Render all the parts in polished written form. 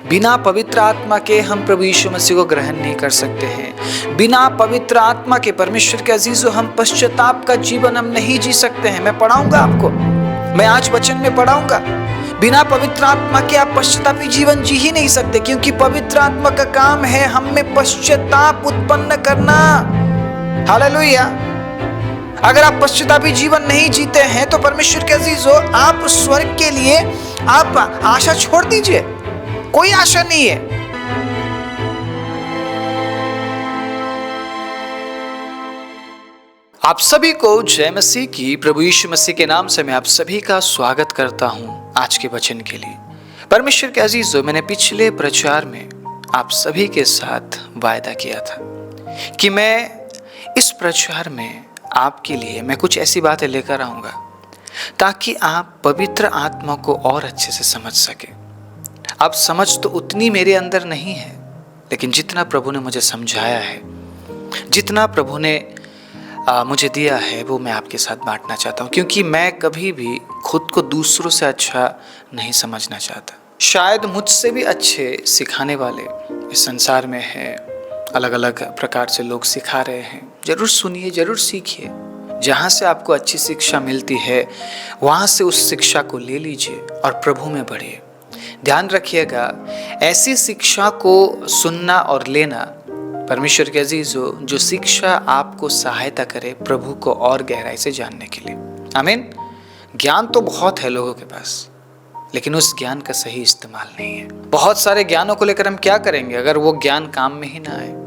बिना पवित्र आत्मा के हम प्रभु यीशु मसीह को ग्रहण नहीं कर सकते हैं। बिना पवित्र आत्मा के परमेश्वर के अजीजों हम पश्चाताप का जीवन हम नहीं जी सकते हैं। मैं पढ़ाऊंगा आपको, मैं आज वचन में पढ़ाऊंगा। बिना पवित्र आत्मा के आप पश्चातापी जीवन जी ही नहीं सकते, क्योंकि पवित्र आत्मा का काम है हम में पश्चाताप उत्पन्न करना। हालेलुया। अगर आप पश्चातापी जीवन नहीं जीते हैं तो परमेश्वर के अजीजों, आप स्वर्ग के लिए आप आशा छोड़ दीजिए, कोई आशा नहीं है। आप सभी को जय मसीह की। प्रभु यीशु मसीह के नाम से मैं आप सभी का स्वागत करता हूं आज के वचन के लिए। परमेश्वर के अजीजों, मैंने पिछले प्रचार में आप सभी के साथ वायदा किया था कि मैं इस प्रचार में आपके लिए मैं कुछ ऐसी बातें लेकर आऊंगा ताकि आप पवित्र आत्मा को और अच्छे से समझ सके। अब समझ तो उतनी मेरे अंदर नहीं है, लेकिन जितना प्रभु ने मुझे समझाया है, जितना प्रभु ने मुझे दिया है, वो मैं आपके साथ बांटना चाहता हूँ, क्योंकि मैं कभी भी खुद को दूसरों से अच्छा नहीं समझना चाहता। शायद मुझसे भी अच्छे सिखाने वाले इस संसार में हैं। अलग अलग प्रकार से लोग सिखा रहे हैं। जरूर सुनिए, जरूर सीखिए। जहाँ से आपको अच्छी शिक्षा मिलती है वहाँ से उस शिक्षा को ले लीजिए और प्रभु में बढ़िए। ध्यान रखिएगा, ऐसी शिक्षा को सुनना और लेना परमेश्वर के अजीजों, जो शिक्षा आपको सहायता करे प्रभु को और गहराई से जानने के लिए। आमीन। ज्ञान तो बहुत है लोगों के पास, लेकिन उस ज्ञान का सही इस्तेमाल नहीं है। बहुत सारे ज्ञानों को लेकर हम क्या करेंगे अगर वो ज्ञान काम में ही ना आए।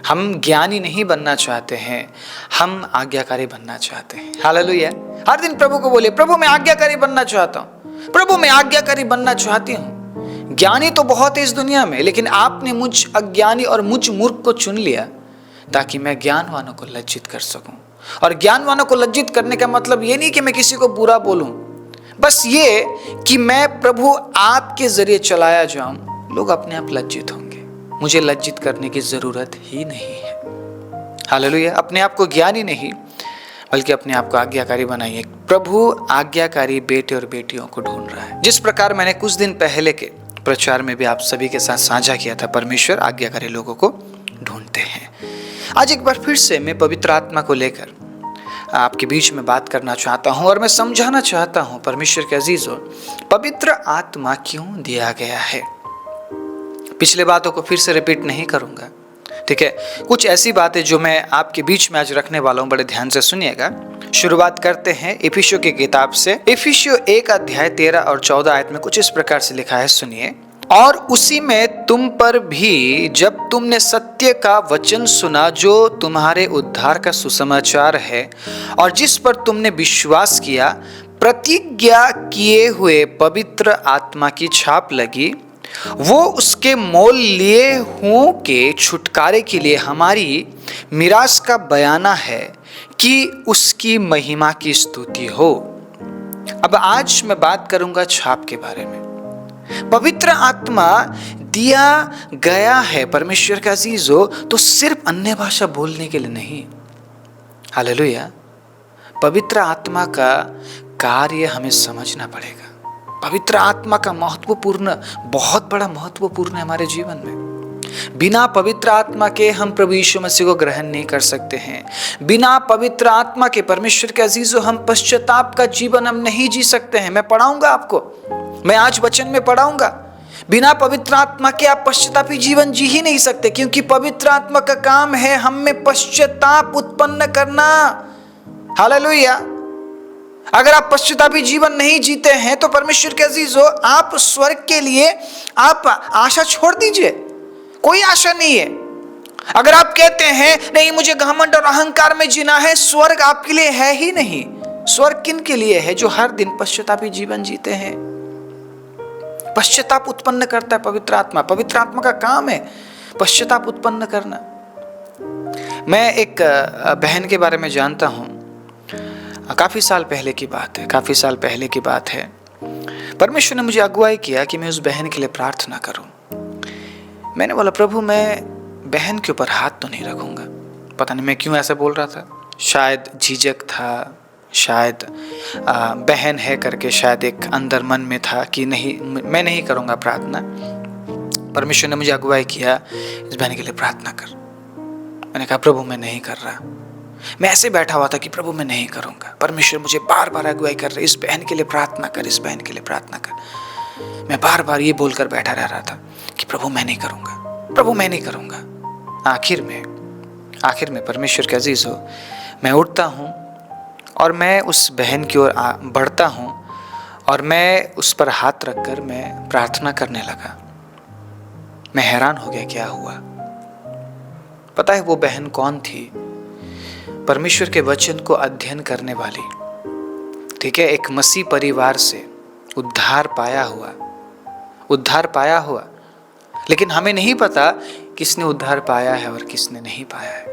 हम ज्ञानी नहीं बनना चाहते हैं, हम आज्ञाकारी बनना चाहते हैं। हालेलुया। हर दिन प्रभु को बोलिए, प्रभु मैं आज्ञाकारी बनना चाहता हूँ, प्रभु मैं आज्ञाकारी बनना चाहती हूँ। ज्ञानी तो बहुत है इस दुनिया में, लेकिन आपने मुझ अज्ञानी और मुझ मूर्ख को चुन लिया ताकि मैं ज्ञानवानों को लज्जित कर सकूं। और ज्ञानवानों को लज्जित करने का मतलब ये नहीं कि मैं किसी को बुरा बोलूं, बस ये कि मैं प्रभु आपके जरिए चलाया जाऊं। लोग अपने आप लज्जित होंगे, मुझे लज्जित करने की जरूरत ही नहीं है। हालेलुया। अपने आप को ज्ञानी नहीं बल्कि अपने आप को आज्ञाकारी बनाइए। प्रभु आज्ञाकारी बेटे और बेटियों को ढूंढ रहा है। जिस प्रकार मैंने कुछ दिन पहले के प्रचार में भी आप सभी के साथ साझा किया था, परमेश्वर आज्ञाकारी लोगों को ढूंढते हैं। आज एक बार फिर से मैं पवित्र आत्मा को लेकर आपके बीच में बात करना चाहता हूं और मैं समझाना चाहता हूं परमेश्वर के अजीजों, पवित्र आत्मा क्यों दिया गया है। पिछले बातों को फिर से रिपीट नहीं करूंगा, ठीक है। कुछ ऐसी बातें जो मैं आपके बीच में आज रखने वाला हूं, बड़े ध्यान से सुनिएगा। शुरुआत करते हैं इफिसियों की किताब से। इफिसियों 1 अध्याय 13 और 14 आयत में कुछ इस प्रकार से लिखा है, सुनिए। और उसी में तुम पर भी जब तुमने सत्य का वचन सुना, जो तुम्हारे उद्धार का सुसमाचार है, और जिस पर तुमने विश्वास किया, प्रतिज्ञा किए हुए पवित्र आत्मा की छाप लगी। वो उसके मोल लिए हुओं के छुटकारे के लिए हमारी मिरास का बयाना है कि उसकी महिमा की स्तुति हो। अब आज मैं बात करूंगा छाप के बारे में। पवित्र आत्मा दिया गया है परमेश्वर का अजीजों, तो सिर्फ अन्य भाषा बोलने के लिए नहीं। हालेलुया। पवित्र आत्मा का कार्य हमें समझना पड़ेगा। पवित्र आत्मा का महत्वपूर्ण, बहुत बड़ा महत्वपूर्ण है हमारे जीवन में। बिना पवित्र आत्मा के हम प्रभु यीशु मसीह को ग्रहण नहीं कर सकते हैं। बिना पवित्र आत्मा के परमेश्वर के अजीजों, हम पश्चाताप का जीवन हम नहीं जी सकते हैं। मैं पढ़ाऊंगा आपको, मैं आज वचन में पढ़ाऊंगा। बिना पवित्र आत्मा के आप पश्चातापी जीवन जी ही नहीं सकते, क्योंकि पवित्र आत्मा का काम है हम में पश्चाताप उत्पन्न करना। हालेलुया। अगर आप पश्चातापी जीवन नहीं जीते हैं तो परमेश्वर के अजीजों, आप स्वर्ग के लिए आप आशा छोड़ दीजिए, कोई आशा नहीं है। अगर आप कहते हैं नहीं मुझे घमंड और अहंकार में जीना है, स्वर्ग आपके लिए है ही नहीं। स्वर्ग किन के लिए है? जो हर दिन पश्चातापी जीवन जीते हैं। पश्चाताप उत्पन्न करता है पवित्र आत्मा। पवित्र आत्मा का काम है पश्चाताप उत्पन्न करना। मैं एक बहन के बारे में जानता हूं, काफी साल पहले की बात है। परमेश्वर ने मुझे अगुवाई किया कि मैं उस बहन के लिए प्रार्थना करूं। मैंने बोला, प्रभु मैं बहन के ऊपर हाथ तो नहीं रखूंगा। पता नहीं मैं क्यों ऐसा बोल रहा था, शायद झिझक था, शायद बहन है करके शायद एक अंदर मन में था कि नहीं, मैं नहीं करूंगा प्रार्थना। परमेश्वर ने मुझे अगुवाई किया, इस बहन के लिए प्रार्थना कर। मैंने कहा प्रभु मैं नहीं कर रहा। मैं ऐसे बैठा हुआ था कि प्रभु मैं नहीं करूँगा। परमेश्वर मुझे बार बार अगुवाई कर रहे, इस बहन के लिए प्रार्थना कर, इस बहन के लिए प्रार्थना कर। मैं बार बार ये बोलकर बैठा रह रहा था कि प्रभु मैं नहीं करूँगा, प्रभु मैं नहीं करूँगा। आखिर में परमेश्वर के अजीज हो, मैं उठता हूँ और मैं उस बहन की ओर बढ़ता हूँ और मैं उस पर हाथ रखकर मैं प्रार्थना करने लगा। मैं हैरान हो गया क्या हुआ। पता है वो बहन कौन थी? परमेश्वर के वचन को अध्ययन करने वाली, ठीक है, एक मसीह परिवार से उद्धार पाया हुआ। लेकिन हमें नहीं पता किसने उद्धार पाया है और किसने नहीं पाया है।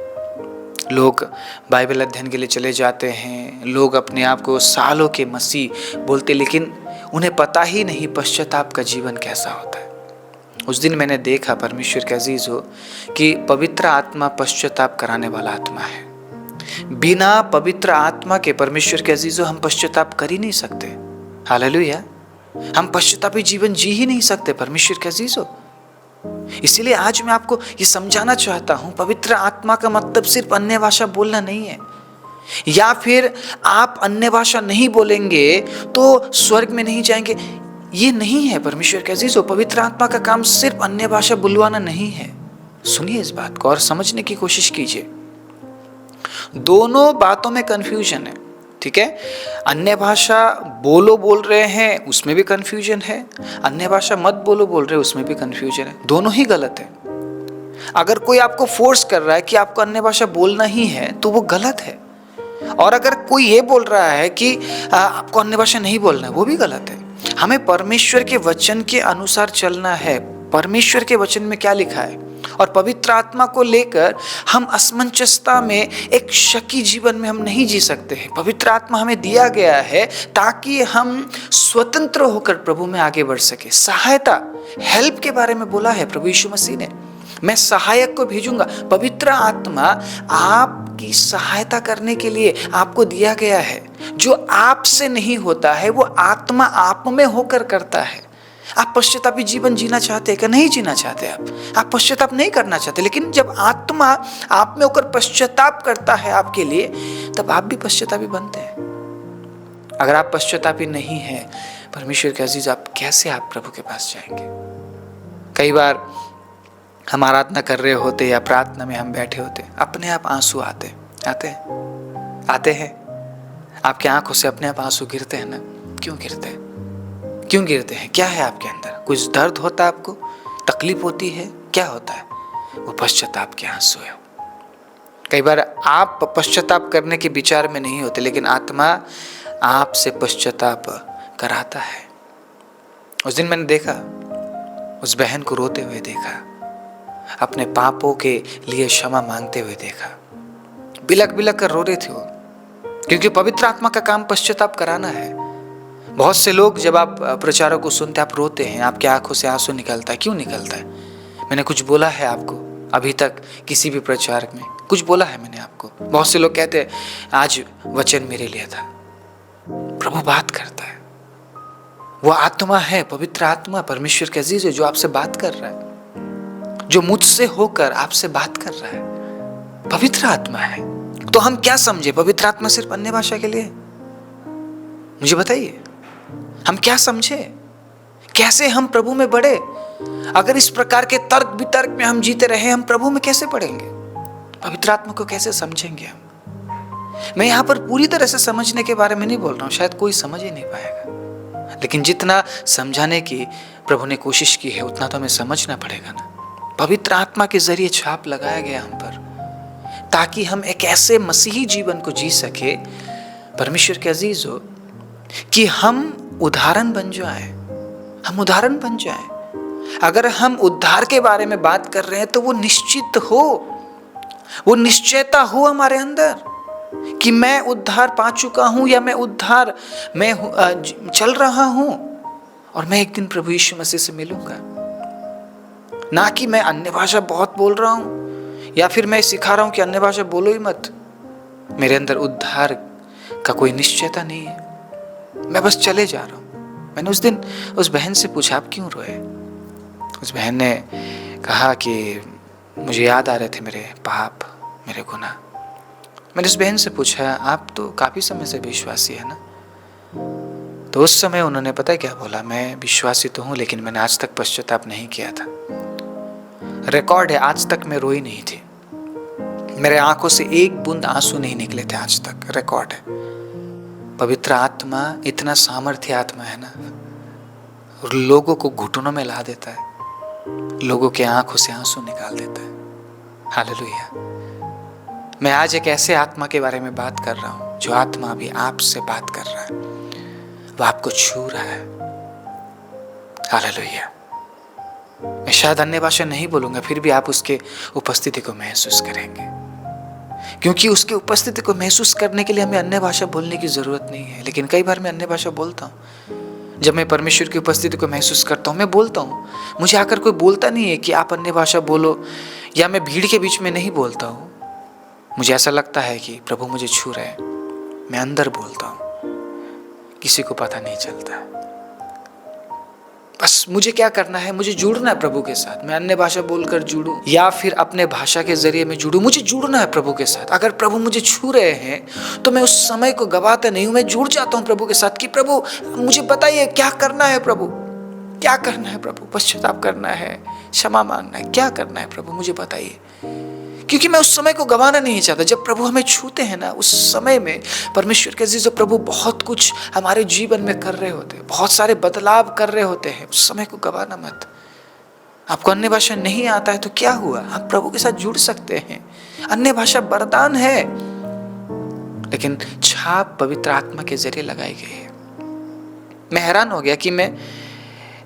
लोग बाइबल अध्ययन के लिए चले जाते हैं, लोग अपने आप को सालों के मसीह बोलते, लेकिन उन्हें पता ही नहीं पश्चाताप का जीवन कैसा होता है। उस दिन मैंने देखा परमेश्वर के अजीज हो कि पवित्र आत्मा पश्चाताप कराने वाला आत्मा है। बिना पवित्र आत्मा के परमेश्वर के अजीज हो हम पश्चाताप कर ही नहीं सकते। हालेलुया। हम पश्चातापी जीवन जी ही नहीं सकते परमेश्वर के अजीज हो। इसीलिए आज मैं आपको ये समझाना चाहता हूं, पवित्र आत्मा का मतलब सिर्फ अन्य भाषा बोलना नहीं है, या फिर आप अन्य भाषा नहीं बोलेंगे तो स्वर्ग में नहीं जाएंगे, ये नहीं है परमेश्वर के अजीजों। पवित्र आत्मा का काम सिर्फ अन्य भाषा बुलवाना नहीं है। सुनिए इस बात को और समझने की कोशिश कीजिए। दोनों बातों में कंफ्यूजन है, ठीक है। अन्य भाषा बोल रहे हैं उसमें भी कंफ्यूजन है, अन्य भाषा मत बोल रहे हैं उसमें भी कंफ्यूजन है। दोनों ही गलत है। अगर कोई आपको फोर्स कर रहा है कि आपको अन्य भाषा बोलना ही है तो वो गलत है, और अगर कोई ये बोल रहा है कि आपको अन्य भाषा नहीं बोलना है वो भी गलत है। हमें परमेश्वर के वचन के अनुसार चलना है। परमेश्वर के वचन में क्या लिखा है, और पवित्र आत्मा को लेकर हम असमंजसता में, एक शकी जीवन में हम नहीं जी सकते हैं। पवित्र आत्मा हमें दिया गया है ताकि हम स्वतंत्र होकर प्रभु में आगे बढ़ सके। सहायता, हेल्प के बारे में बोला है प्रभु यीशु मसीह ने, मैं सहायक को भेजूंगा। पवित्र आत्मा आपकी सहायता करने के लिए आपको दिया गया है। जो आपसे नहीं होता है वो आत्मा आप में होकर करता है। आप पश्चातापी जीवन जीना चाहते हैं क्या? नहीं जीना चाहते। आप पश्चाताप नहीं करना चाहते, लेकिन जब आत्मा आप में होकर पश्चाताप करता है आपके लिए, तब आप भी पश्चातापी बनते हैं। अगर आप पश्चातापी नहीं है परमेश्वर के अजीज, आप कैसे आप प्रभु के पास जाएंगे? कई बार हम आराधना कर रहे होते या प्रार्थना में हम बैठे होते, अपने आप आंसू आते हैं। आपकी आंखों से अपने आप आंसू गिरते हैं ना? क्यों गिरते हैं? क्या है आपके अंदर? कुछ दर्द होता है आपको, तकलीफ होती है, क्या होता है? वो पश्चाताप के आंसू है। कई बार आप पश्चाताप करने के विचार में नहीं होते, लेकिन आत्मा आपसे पश्चाताप कराता है। उस दिन मैंने देखा, उस बहन को रोते हुए देखा, अपने पापों के लिए क्षमा मांगते हुए देखा। बिलक कर रो रहे थे वो, क्योंकि पवित्र आत्मा का काम पश्चाताप कराना है। बहुत से लोग जब आप प्रचारों को सुनते, आप रोते हैं, आपकी आंखों से आंसू निकलता है। क्यों निकलता है? मैंने कुछ बोला है आपको अभी तक? किसी भी प्रचार में कुछ बोला है मैंने आपको? बहुत से लोग कहते हैं आज वचन मेरे लिए था। प्रभु बात करता है, वो आत्मा है, पवित्र आत्मा परमेश्वर के अजीज है, जो आपसे बात कर रहा है, जो मुझसे होकर आपसे बात कर रहा है। पवित्र आत्मा है। तो हम क्या समझे? पवित्र आत्मा सिर्फ अन्य भाषा के लिए? मुझे बताइए, हम क्या समझे? कैसे हम प्रभु में बढ़े? अगर इस प्रकार के तर्क वितर्क में हम जीते रहे, हम प्रभु में कैसे बढ़ेंगे? पवित्र आत्मा को कैसे समझेंगे हम? मैं यहां पर पूरी तरह से समझने के बारे में नहीं बोल रहा हूं, शायद कोई समझ ही नहीं पाएगा, लेकिन जितना समझाने की प्रभु ने कोशिश की है उतना तो हमें समझना पड़ेगा ना। पवित्र आत्मा के जरिए छाप लगाया गया हम पर, ताकि हम एक ऐसे मसीही जीवन को जी सके परमेश्वर के अजीज हो, कि हम उदाहरण बन जाए। अगर हम उद्धार के बारे में बात कर रहे हैं तो वो निश्चित हो, वो निश्चयता हो हमारे अंदर कि मैं उद्धार पा चुका हूं, या मैं चल रहा हूं और मैं एक दिन प्रभु यीशु मसीह से मिलूंगा। ना कि मैं अन्य भाषा बहुत बोल रहा हूं, या फिर मैं सिखा रहा हूं कि अन्य भाषा बोलो ही मत। मेरे अंदर उद्धार का कोई निश्चयता नहीं है, मैं बस चले जा रहा हूं। मैंने उस दिन उस बहन से पूछा, आप क्यों रोए? उस बहन ने कहा कि मुझे याद आ रहे थे मेरे पाप, मेरे गुनाह। मैंने उस बहन से पूछा, आप तो काफ़ी समय से विश्वासी है ना? तो उस समय उन्होंने पता है क्या बोला, मैं विश्वासी तो हूँ लेकिन मैंने आज तक पश्चाताप नहीं किया था। रिकॉर्ड है, आज तक मैं रोई नहीं थी, मेरे आंखों से एक बूंद आंसू नहीं निकले थे आज तक, रिकॉर्ड है। पवित्र आत्मा इतना सामर्थ्य आत्मा है ना, और लोगों को घुटनों में ला देता है, लोगों के आंखों से आंसू निकाल देता है। हालेलुया। मैं आज एक ऐसे आत्मा के बारे में बात कर रहा हूं, जो आत्मा अभी आपसे बात कर रहा है, वो आपको छू रहा है। हालेलुया। मैं शायद अन्य भाषा नहीं बोलूंगा, फिर भी आप उसके उपस्थिति को महसूस करेंगे, क्योंकि उसकी उपस्थिति को महसूस करने के लिए हमें अन्य भाषा बोलने की जरूरत नहीं है। लेकिन कई बार मैं अन्य भाषा बोलता हूँ। जब मैं परमेश्वर की उपस्थिति को महसूस करता हूँ, मैं बोलता हूँ। मुझे आकर कोई बोलता नहीं है कि आप अन्य भाषा बोलो, या मैं भीड़ के बीच में नहीं बोलता हूँ। मुझे ऐसा लगता है कि प्रभु मुझे छू रहे हैं, मैं अंदर बोलता हूँ, किसी को पता नहीं चलता है। बस मुझे क्या करना है, मुझे जुड़ना है प्रभु के साथ। मैं अन्य भाषा बोलकर जुड़ूं या फिर अपने भाषा के जरिए में जुड़ूं, मुझे जुड़ना है प्रभु के साथ। अगर प्रभु मुझे छू रहे हैं तो मैं उस समय को गवाता नहीं हूं, मैं जुड़ जाता हूं प्रभु के साथ कि प्रभु मुझे बताइए क्या करना है, प्रभु क्या करना है, प्रभु पश्चाताप करना है, क्षमा मांगना है, क्या करना है प्रभु मुझे बताइए। क्योंकि मैं उस समय को गंवाना नहीं चाहता। जब प्रभु हमें छूते हैं ना, उस समय में परमेश्वर के अजीजों, प्रभु बहुत कुछ हमारे जीवन में कर रहे होते हैं, बहुत सारे बदलाव कर रहे होते हैं। उस समय को गंवाना मत। आपको अन्य भाषा नहीं आता है तो क्या हुआ, आप प्रभु के साथ जुड़ सकते हैं। अन्य भाषा वरदान है, लेकिन छाप पवित्र आत्मा के जरिए लगाई गई है। मैं हैरान हो गया कि मैं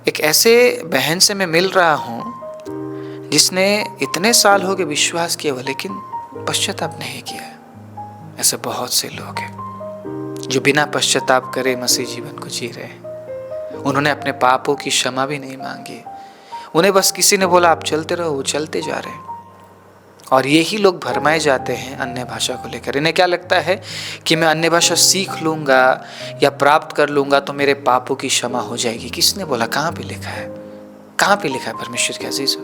एक ऐसे बहन से मैं मिल रहा हूँ जिसने इतने साल हो गए विश्वास किया हुआ, लेकिन पश्चाताप नहीं किया है। ऐसे बहुत से लोग हैं जो बिना पश्चाताप करे मसीह जीवन को जी रहे हैं। उन्होंने अपने पापों की क्षमा भी नहीं मांगी, उन्हें बस किसी ने बोला आप चलते रहो, वो चलते जा रहे हैं। और यही लोग भरमाए जाते हैं अन्य भाषा को लेकर। इन्हें क्या लगता है कि मैं अन्य भाषा सीख लूंगा या प्राप्त कर लूंगा तो मेरे पापों की क्षमा हो जाएगी। किसने बोला, कहाँ पे लिखा है, कहाँ पे लिखा है? परमेश्वर के अजीजों,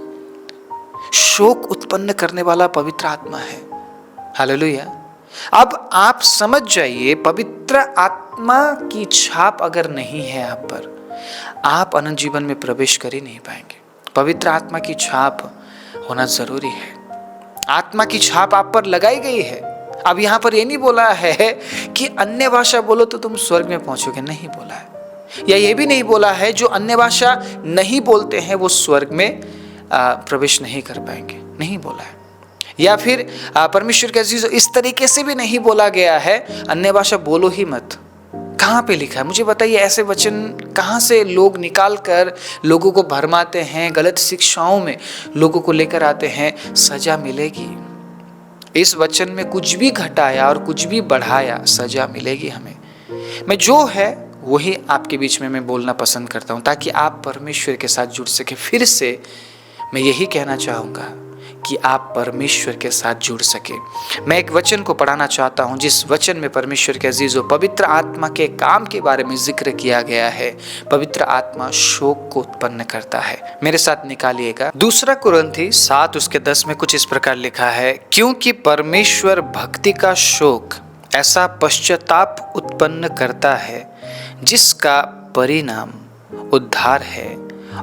शोक उत्पन्न करने वाला पवित्र आत्मा है। हालेलुया। अब आप समझ जाइए, पवित्र आत्मा की छाप अगर नहीं है आप पर, आप अनंत जीवन में प्रवेश कर ही नहीं पाएंगे। पवित्र आत्मा की छाप होना जरूरी है। आत्मा की छाप आप पर लगाई गई है। अब यहां पर यह नहीं बोला है कि अन्य भाषा बोलो तो तुम स्वर्ग में पहुंचोगे, नहीं बोला है। या यह भी नहीं बोला है जो अन्य भाषा नहीं बोलते हैं वो स्वर्ग में प्रवेश नहीं कर पाएंगे, नहीं बोला है। या फिर परमेश्वर के अजीजों, इस तरीके से भी नहीं बोला गया है अन्य भाषा बोलो ही मत। कहाँ पे लिखा है मुझे बताइए? ऐसे वचन कहाँ से लोग निकाल कर लोगों को भरमाते हैं, गलत शिक्षाओं में लोगों को लेकर आते हैं। सजा मिलेगी। इस वचन में कुछ भी घटाया और कुछ भी बढ़ाया, सजा मिलेगी हमें। मैं जो है वही आपके बीच में मैं बोलना पसंद करता हूँ, ताकि आप परमेश्वर के साथ जुड़ सके। फिर से मैं यही कहना चाहूँगा कि आप परमेश्वर के साथ जुड़ सके। मैं एक वचन को पढ़ाना चाहता हूँ, जिस वचन में परमेश्वर के अजीजों पवित्र आत्मा के काम के बारे में जिक्र किया गया है। पवित्र आत्मा शोक को उत्पन्न करता है। मेरे साथ निकालिएगा 2 कुरिन्थी 7 उसके 10 में कुछ इस प्रकार लिखा है, क्योंकि परमेश्वर भक्ति का शोक ऐसा पश्चाताप उत्पन्न करता है जिसका परिणाम उद्धार है,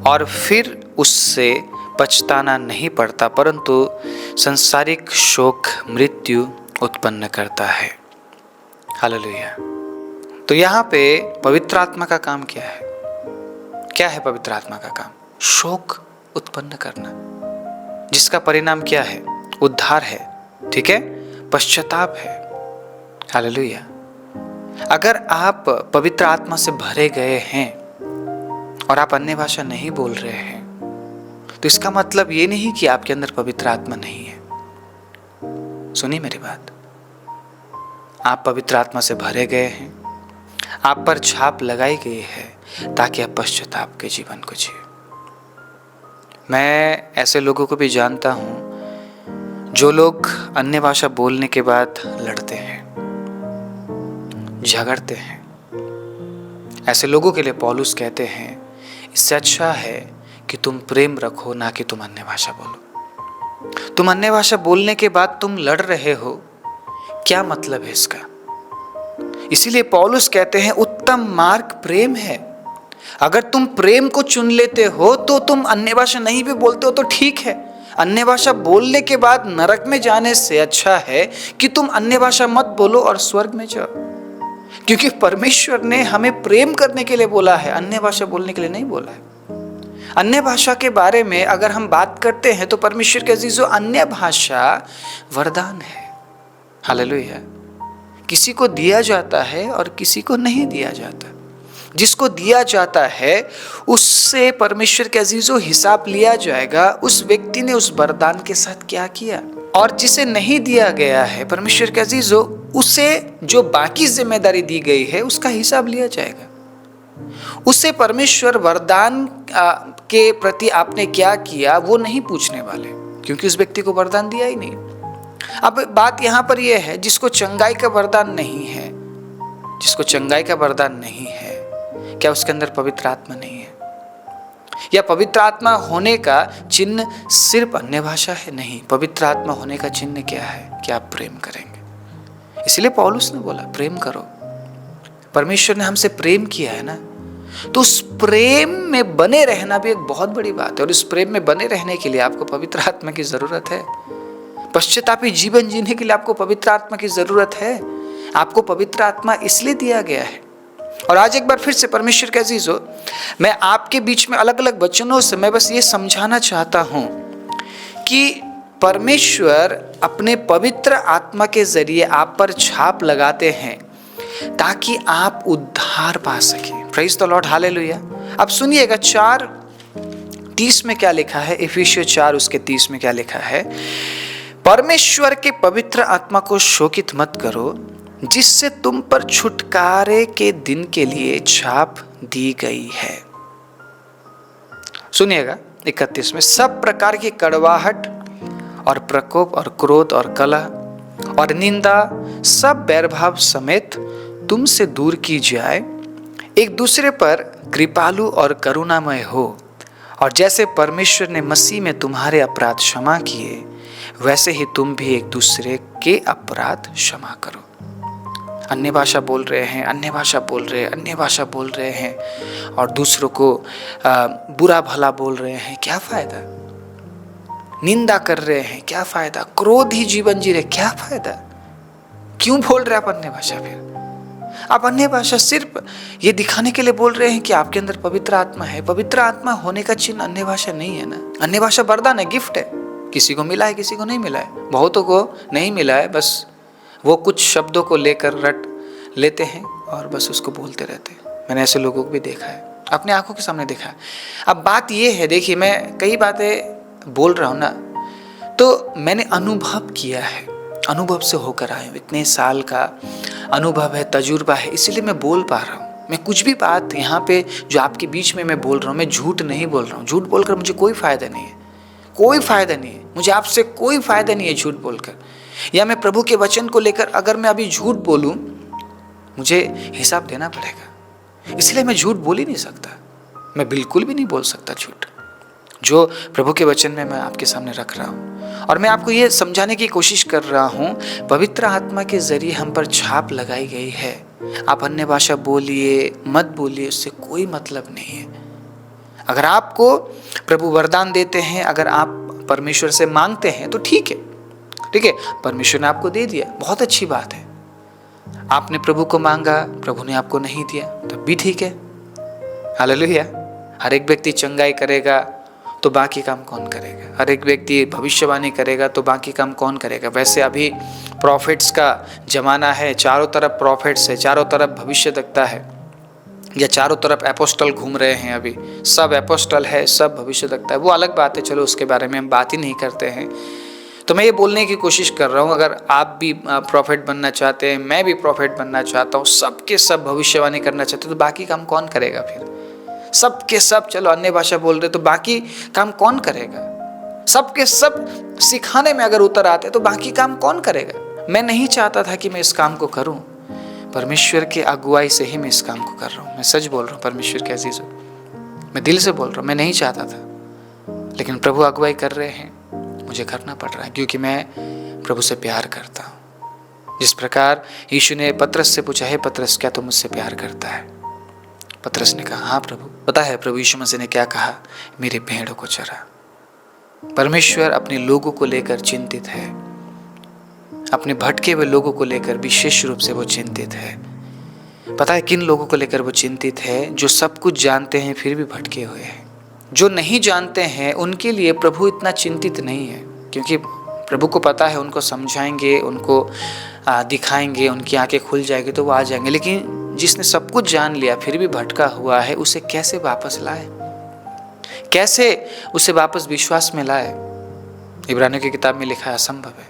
और फिर उससे पछताना नहीं पड़ता, परंतु संसारिक शोक मृत्यु उत्पन्न करता है। हालेलुया। तो यहाँ पे पवित्र आत्मा का काम क्या है? क्या है पवित्र आत्मा का काम? शोक उत्पन्न करना, जिसका परिणाम क्या है? उद्धार है। ठीक है, पश्चाताप है। हालेलुया। अगर आप पवित्र आत्मा से भरे गए हैं और आप अन्य भाषा नहीं बोल रहे हैं, तो इसका मतलब ये नहीं कि आपके अंदर पवित्र आत्मा नहीं है। सुनिए मेरी बात, आप पवित्र आत्मा से भरे गए हैं, आप पर छाप लगाई गई है ताकि आप पश्चाताप के जीवन को जिए। मैं ऐसे लोगों को भी जानता हूं जो लोग अन्य भाषा बोलने के बाद लड़ते हैं, झगड़ते हैं। ऐसे लोगों के लिए पौलुस कहते हैं, इससे अच्छा है कि कि तुम प्रेम रखो, ना कि तुम अन्य भाषा बोलो। तुम अन्य भाषा बोलने के बाद तुम लड़ रहे हो, क्या मतलब है इसका? इसीलिए पौलुस कहते हैं उत्तम मार्ग प्रेम है। अगर तुम प्रेम को चुन लेते हो तो तुम अन्य भाषा नहीं भी बोलते हो तो ठीक है। अन्य भाषा बोलने के बाद नरक में जाने से अच्छा है कि तुम अन्य भाषा मत बोलो और स्वर्ग में जाओ, क्योंकि परमेश्वर ने हमें प्रेम करने के लिए बोला है, अन्य भाषा बोलने के लिए नहीं बोला है। अन्य भाषा के बारे में अगर हम बात करते हैं तो परमेश्वर के अजीजों, अन्य भाषा वरदान है। हालेलुया। किसी को दिया जाता है और किसी को नहीं दिया जाता। जिसको दिया जाता है उससे परमेश्वर के अजीजों हिसाब लिया जाएगा, उस व्यक्ति ने उस वरदान के साथ क्या किया। और जिसे नहीं दिया गया है परमेश्वर के अजीजों, उसे जो बाकी जिम्मेदारी दी गई है उसका हिसाब लिया जाएगा। उससे परमेश्वर वरदान के प्रति आपने क्या किया वो नहीं पूछने वाले, क्योंकि उस व्यक्ति को वरदान दिया ही नहीं। अब बात यहाँ पर यह है, जिसको चंगाई का वरदान नहीं है, जिसको चंगाई का वरदान नहीं है, क्या उसके अंदर पवित्र आत्मा नहीं है? या पवित्र आत्मा होने का चिन्ह सिर्फ अन्य भाषा है? नहीं, पवित्र आत्मा होने का चिन्ह क्या है? कि आप प्रेम करेंगे। इसलिए पौलुस ने बोला प्रेम करो। परमेश्वर ने हमसे प्रेम किया है ना, तो उस प्रेम में बने रहना भी एक बहुत बड़ी बात है। और इस प्रेम में बने रहने के लिए आपको पवित्र आत्मा की जरूरत है। पश्चातापी जीवन जीने के लिए आपको पवित्र आत्मा की जरूरत है। आपको पवित्र आत्मा इसलिए दिया गया है। और आज एक बार फिर से परमेश्वर के अजीजों, मैं आपके बीच में अलग अलग वचनों से मैं बस ये समझाना चाहता हूं कि परमेश्वर अपने पवित्र आत्मा के जरिए आप पर छाप लगाते हैं ताकि आप उद्धार पा सकें। Praise the Lord, hallelujah. अब सुनिएगा 4:30 में क्या लिखा है, इफिसियों 4 उसके 30 में क्या लिखा है। परमेश्वर के पवित्र आत्मा को शोकित मत करो, जिससे तुम पर छुटकारे के दिन के लिए छाप दी गई है। सुनिएगा 31 में, सब प्रकार की कड़वाहट और प्रकोप और क्रोध और कलह और निंदा सब बैरभाव समेत तुमसे दूर की जाए। एक दूसरे पर कृपालु और करुणामय हो, और जैसे परमेश्वर ने मसीह में तुम्हारे अपराध क्षमा किए, वैसे ही तुम भी एक दूसरे के अपराध क्षमा करो। अन्य भाषा बोल रहे हैं, अन्य भाषा बोल रहे हैं, अन्य भाषा बोल रहे हैं और दूसरों को बुरा भला बोल रहे हैं, क्या फायदा? निंदा कर रहे हैं, क्या फायदा? क्रोध ही जीवन जी रहे, क्या फायदा? क्यों बोल रहे आप अन्य भाषा? फिर आप अन्य भाषा सिर्फ ये दिखाने के लिए बोल रहे हैं कि आपके अंदर पवित्र आत्मा है। पवित्र आत्मा होने का चिन्ह अन्य भाषा नहीं है ना। अन्य भाषा वरदान है, गिफ्ट है। किसी को मिला है, किसी को नहीं मिला है। बहुतों को नहीं मिला है, बस वो कुछ शब्दों को लेकर रट लेते हैं और बस उसको बोलते रहते हैं। मैंने ऐसे लोगों को भी देखा है, अपने आंखों के सामने देखा है। अब बात ये है, देखिए मैं कई बातें बोल रहा हूँ ना, तो मैंने अनुभव किया है, अनुभव से होकर आया हूँ। इतने साल का अनुभव है, तजुर्बा है, इसलिए मैं बोल पा रहा हूँ। मैं कुछ भी बात यहाँ पे जो आपके बीच में मैं बोल रहा हूँ, मैं झूठ नहीं बोल रहा हूँ। झूठ बोलकर मुझे कोई फ़ायदा नहीं है, कोई फ़ायदा नहीं है। मुझे आपसे कोई फ़ायदा नहीं है झूठ बोलकर, या मैं प्रभु के वचन को लेकर अगर मैं अभी झूठ बोलूँ, मुझे हिसाब देना पड़ेगा। इसलिए मैं झूठ बोल ही नहीं सकता, मैं बिल्कुल भी नहीं बोल सकता झूठ। जो प्रभु के वचन में मैं आपके सामने रख रहा हूँ और मैं आपको ये समझाने की कोशिश कर रहा हूँ, पवित्र आत्मा के जरिए हम पर छाप लगाई गई है। आप अन्य भाषा बोलिए मत बोलिए, उससे कोई मतलब नहीं है। अगर आपको प्रभु वरदान देते हैं, अगर आप परमेश्वर से मांगते हैं तो ठीक है, ठीक है, परमेश्वर ने आपको दे दिया, बहुत अच्छी बात है। आपने प्रभु को मांगा, प्रभु ने आपको नहीं दिया, तब भी ठीक है। हालेलुया। हर एक व्यक्ति चंगाई करेगा तो बाकी काम कौन करेगा? हर एक व्यक्ति भविष्यवाणी करेगा तो बाकी काम कौन करेगा? वैसे अभी प्रॉफिट्स का जमाना है, चारों तरफ प्रॉफिट्स है, चारों तरफ भविष्य दक्ता है, या चारों तरफ एपोस्टल घूम रहे हैं। अभी सब एपोस्टल है, सब भविष्य दक्ता है, वो अलग बात है, चलो उसके बारे में हम बात ही नहीं करते हैं। तो मैं ये बोलने की कोशिश कर रहा हूँ, अगर आप भी प्रॉफिट बनना चाहते हैं, मैं भी प्रॉफिट बनना चाहता हूँ, सबके सब भविष्यवाणी करना चाहते हैं, तो बाकी काम कौन करेगा? फिर सबके सब चलो अन्य भाषा बोल रहे तो बाकी काम कौन करेगा? सबके सब सिखाने में अगर उतर आते तो बाकी काम कौन करेगा? मैं नहीं चाहता था कि मैं इस काम को करूं, परमेश्वर के अगुवाई से ही मैं इस काम को कर रहा हूं। मैं सच बोल रहा हूं परमेश्वर के अजीजों, मैं दिल से बोल रहा हूं, मैं नहीं चाहता था। लेकिन प्रभु अगुवाई कर रहे हैं, मुझे करना पड़ रहा है क्योंकि मैं प्रभु से प्यार करता हूँ। जिस प्रकार यीशु ने पतरस से पूछा, हे पतरस, क्या तू मुझसे प्यार करता है? पतरस ने कहा, हाँ प्रभु। पता है प्रभु यीशु मसीह ने क्या कहा? मेरी भेड़ों को चरा। परमेश्वर अपने लोगों को लेकर चिंतित है, अपने भटके हुए लोगों को लेकर विशेष रूप से वो चिंतित है। पता है किन लोगों को लेकर वो चिंतित है? जो सब कुछ जानते हैं फिर भी भटके हुए हैं। जो नहीं जानते हैं उनके लिए प्रभु इतना चिंतित नहीं है, क्योंकि प्रभु को पता है उनको समझाएंगे, उनको दिखाएंगे, उनकी आंखें खुल जाएगी तो वो आ जाएंगे। लेकिन जिसने सब कुछ जान लिया फिर भी भटका हुआ है, उसे कैसे वापस लाए? कैसे उसे वापस विश्वास में लाए? इब्रानियों की किताब में लिखा है असंभव है,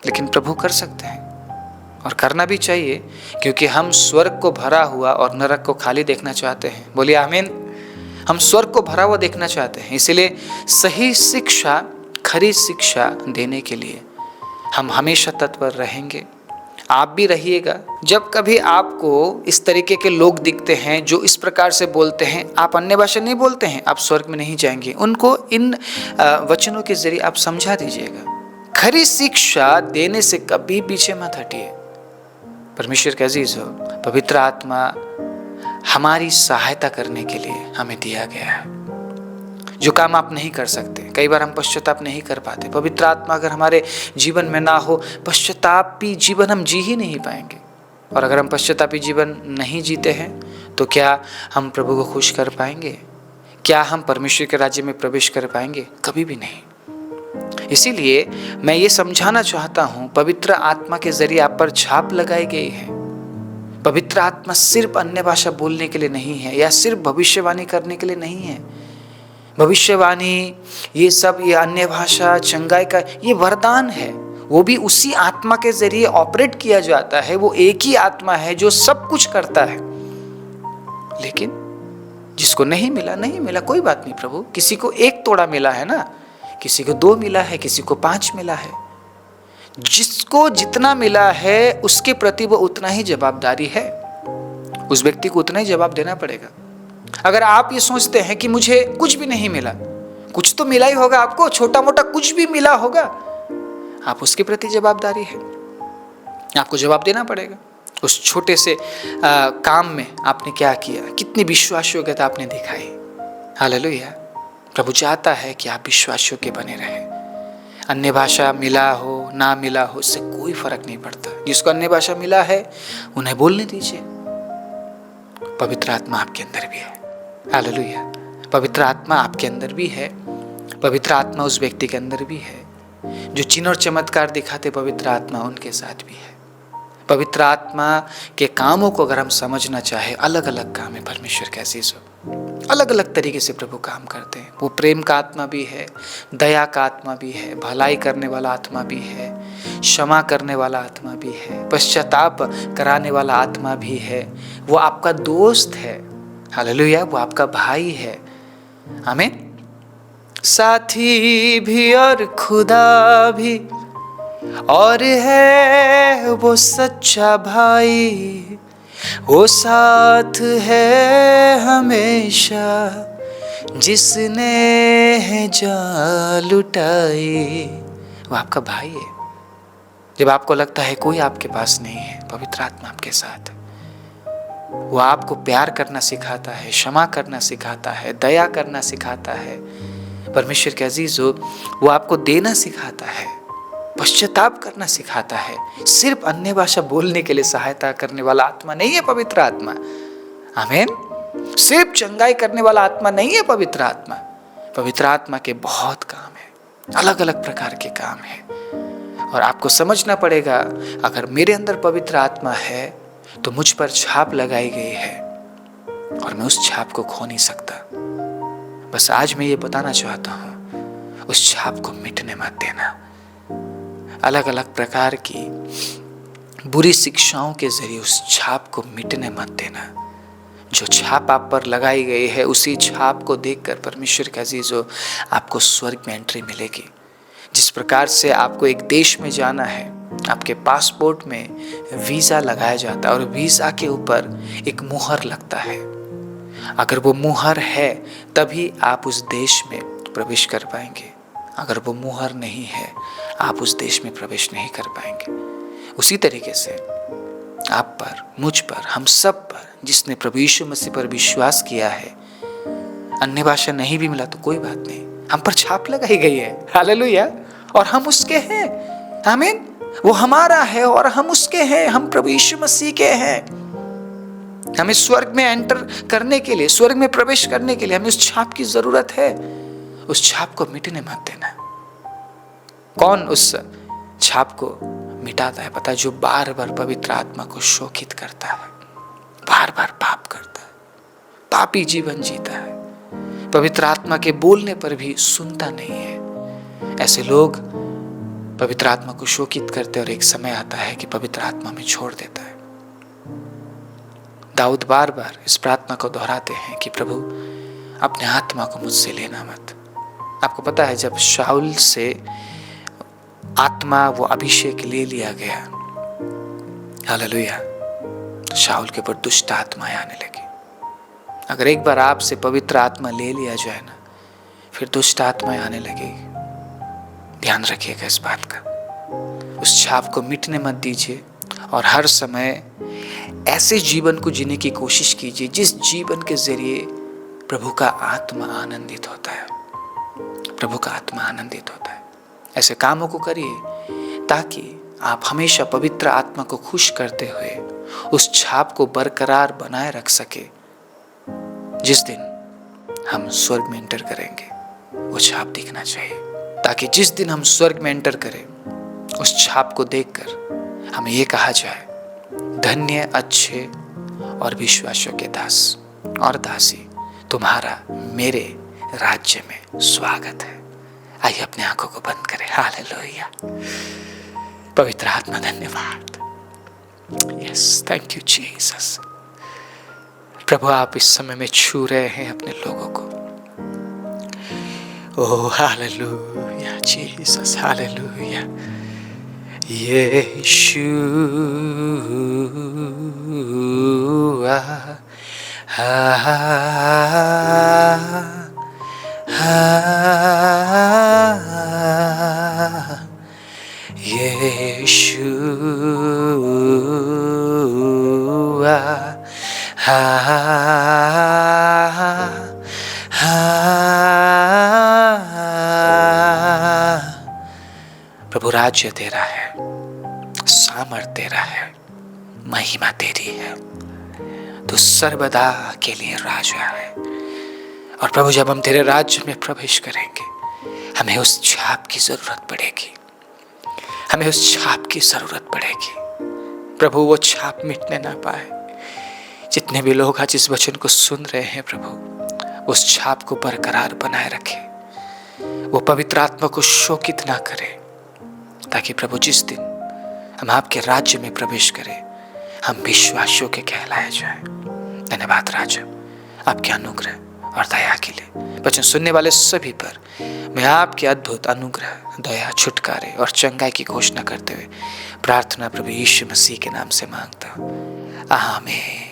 लेकिन प्रभु कर सकते हैं और करना भी चाहिए, क्योंकि हम स्वर्ग को भरा हुआ और नरक को खाली देखना चाहते हैं। बोलिए आमीन। हम स्वर्ग को भरा हुआ देखना चाहते हैं, इसलिए सही शिक्षा, खरी शिक्षा देने के लिए हम हमेशा तत्पर रहेंगे। आप भी रहिएगा। जब कभी आपको इस तरीके के लोग दिखते हैं जो इस प्रकार से बोलते हैं, आप अन्य भाषा नहीं बोलते हैं, आप स्वर्ग में नहीं जाएंगे, उनको इन वचनों के जरिए आप समझा दीजिएगा। खरी शिक्षा देने से कभी पीछे मत हटिए। परमेश्वर के अजीज हो, पवित्र आत्मा हमारी सहायता करने के लिए हमें दिया गया है। जो काम आप नहीं कर सकते, कई बार हम पश्चाताप नहीं कर पाते, पवित्र आत्मा अगर हमारे जीवन में ना हो, पश्चातापी जीवन हम जी ही नहीं पाएंगे। और अगर हम पश्चातापी जीवन नहीं जीते हैं तो क्या हम प्रभु को खुश कर पाएंगे? क्या हम परमेश्वर के राज्य में प्रवेश कर पाएंगे? कभी भी नहीं। इसीलिए मैं ये समझाना चाहता हूँ, पवित्र आत्मा के जरिए आप पर छाप लगाई गई है। पवित्र आत्मा सिर्फ अन्य भाषा बोलने के लिए नहीं है, या सिर्फ भविष्यवाणी करने के लिए नहीं है। भविष्यवाणी, ये सब, ये अन्य भाषा, चंगाई का, ये वरदान है। वो भी उसी आत्मा के जरिए ऑपरेट किया जाता है। वो एक ही आत्मा है जो सब कुछ करता है। लेकिन जिसको नहीं मिला, नहीं मिला, कोई बात नहीं प्रभु। किसी को 1 तोड़ा मिला है ना, किसी को 2 मिला है, किसी को 5 मिला है। जिसको जितना मिला है उसके प्रति वो उतना ही जवाबदारी है। उस व्यक्ति को उतना ही जवाब देना पड़ेगा। अगर आप ये सोचते हैं कि मुझे कुछ भी नहीं मिला, कुछ तो मिला ही होगा आपको, छोटा मोटा कुछ भी मिला होगा, आप उसके प्रति जवाबदारी है, आपको जवाब देना पड़ेगा। उस छोटे से काम में आपने क्या किया, कितनी विश्वास योग्यता आपने दिखाई। हालेलुया। प्रभु चाहता है कि आप विश्वास योग्य बने रहें। अन्य भाषा मिला हो ना मिला हो, इससे कोई फर्क नहीं पड़ता। जिसको अन्य भाषा मिला है उन्हें बोलने दीजिए। पवित्र आत्मा आपके अंदर भी है। हालेलुया। पवित्र आत्मा आपके अंदर भी है। पवित्र आत्मा उस व्यक्ति के अंदर भी है। जो चिन्ह और चमत्कार दिखाते, पवित्र आत्मा उनके साथ भी है। पवित्र आत्मा के कामों को अगर हम समझना चाहे, अलग अलग काम है परमेश्वर के अजीज हो। अलग अलग तरीके से प्रभु काम करते हैं। वो प्रेम का आत्मा भी है, दया का आत्मा भी है, भलाई करने वाला आत्मा भी है, क्षमा करने वाला आत्मा भी है, पश्चाताप कराने वाला आत्मा भी है। वो आपका दोस्त है। हालेलुया। वो आपका भाई है। आमीन। साथी भी और खुदा भी, और है वो सच्चा भाई, वो साथ है हमेशा, जिसने है जान लुटाई। वो आपका भाई है। जब आपको लगता है कोई आपके पास नहीं है, पवित्र आत्मा आपके साथ है। वो आपको प्यार करना सिखाता है, क्षमा करना सिखाता है, दया करना सिखाता है। परमेश्वर के अजीज हो, वो आपको देना सिखाता है, पश्चाताप करना सिखाता है। सिर्फ अन्य भाषा बोलने के लिए सहायता करने वाला आत्मा नहीं है पवित्र आत्मा। आमीन। सिर्फ चंगाई करने वाला आत्मा नहीं है पवित्र आत्मा। पवित्र आत्मा के बहुत काम है, अलग अलग प्रकार के काम है। और आपको समझना पड़ेगा, अगर मेरे अंदर पवित्र आत्मा है तो मुझ पर छाप लगाई गई है और मैं उस छाप को खो नहीं सकता। बस आज मैं ये बताना चाहता हूँ, उस छाप को मिटने मत देना। अलग अलग प्रकार की बुरी शिक्षाओं के जरिए उस छाप को मिटने मत देना। जो छाप आप पर लगाई गई है, उसी छाप को देखकर परमेश्वर के अजीजों, आपको स्वर्ग में एंट्री मिलेगी। जिस प्रकार से आपको एक देश में जाना है, आपके पासपोर्ट में वीज़ा लगाया जाता है और वीज़ा के ऊपर एक मुहर लगता है। अगर वो मुहर है तभी आप उस देश में प्रवेश कर पाएंगे। अगर वो मुहर नहीं है, आप उस देश में प्रवेश नहीं कर पाएंगे। उसी तरीके से आप पर, मुझ पर, हम सब पर, जिसने प्रभु यीशु मसीह पर विश्वास किया है, अन्य भाषा नहीं भी मिला तो कोई बात नहीं, हम पर छाप लगाई गई है। हालेलुया। और हम उसके हैं। आमीन। वो हमारा है और हम उसके हैं। हम प्रभु यीशु मसीह के हैं। हमें स्वर्ग में एंटर करने के लिए, स्वर्ग में प्रवेश करने के लिए हमें उस छाप की जरूरत है। उस छाप को मिटने मत देना। कौन उस छाप को मिटाता है पता है? जो बार बार पवित्र आत्मा को शोकित करता है, बार बार पाप करता है, पापी जीवन जीता है, पवित्र आत्मा के बोलने पर भी सुनता नहीं है। ऐसे लोग पवित्र आत्मा को शोकित करते और एक समय आता है कि पवित्र आत्मा में छोड़ देता है। दाऊद बार बार इस प्रार्थना को दोहराते हैं कि प्रभु अपने आत्मा को मुझसे लेना मत। आपको पता है जब शाऊल से आत्मा, वो अभिषेक ले लिया गया, हालेलुया, तो शाऊल के ऊपर दुष्ट आत्माएं आने लगी। अगर एक बार आपसे पवित्र आत्मा ले लिया जाए ना, फिर दुष्ट आत्माएं आने लगेगी। ध्यान रखिएगा इस बात का। उस छाप को मिटने मत दीजिए और हर समय ऐसे जीवन को जीने की कोशिश कीजिए जिस जीवन के जरिए प्रभु का आत्मा आनंदित होता है। प्रभु का आत्मा आनंदित होता है। ऐसे कामों को करिए ताकि आप हमेशा पवित्र आत्मा को खुश करते हुए उस छाप को बरकरार बनाए रख सके। जिस दिन हम स्वर्ग में एंटर करेंगे वो छाप दिखना चाहिए, ताकि जिस दिन हम स्वर्ग में एंटर करें उस छाप को देखकर हमें ये कहा जाए, धन्य अच्छे और विश्वासों के दास और दासी, तुम्हारा मेरे राज्य में स्वागत है। आइए अपने आंखों को बंद करें। हालेलुया। पवित्र आत्मा धन्यवाद। Yes, thank you Jesus. प्रभु आप इस समय में छू रहे हैं अपने लोगों को। Oh hallelujah Jesus, hallelujah. यीशु प्रभु राज्य तेरा है, सामर्थ तेरा है, महिमा तेरी है, तो सर्वदा के लिए राजा है। और प्रभु जब हम तेरे राज्य में प्रवेश करेंगे हमें उस छाप की जरूरत पड़ेगी, हमें उस छाप की जरूरत पड़ेगी। प्रभु वो छाप मिटने ना पाए। जितने भी लोग आज इस वचन को सुन रहे हैं प्रभु उस छाप को बरकरार बनाए रखे, वो पवित्र आत्मा को शोकित ना करे, ताकि प्रभु जिस दिन हम आपके राज्य में प्रवेश करें हम विश्वासियों के कहलाए जाए। धन्यवाद राजा आपके अनुग्रह और दया के लिए। वचन सुनने वाले सभी पर मैं आपके अद्भुत अनुग्रह, दया, छुटकारे और चंगाई की घोषणा करते हुए प्रार्थना प्रभु यीशु मसीह के नाम से मांगता हूँ। आमीन।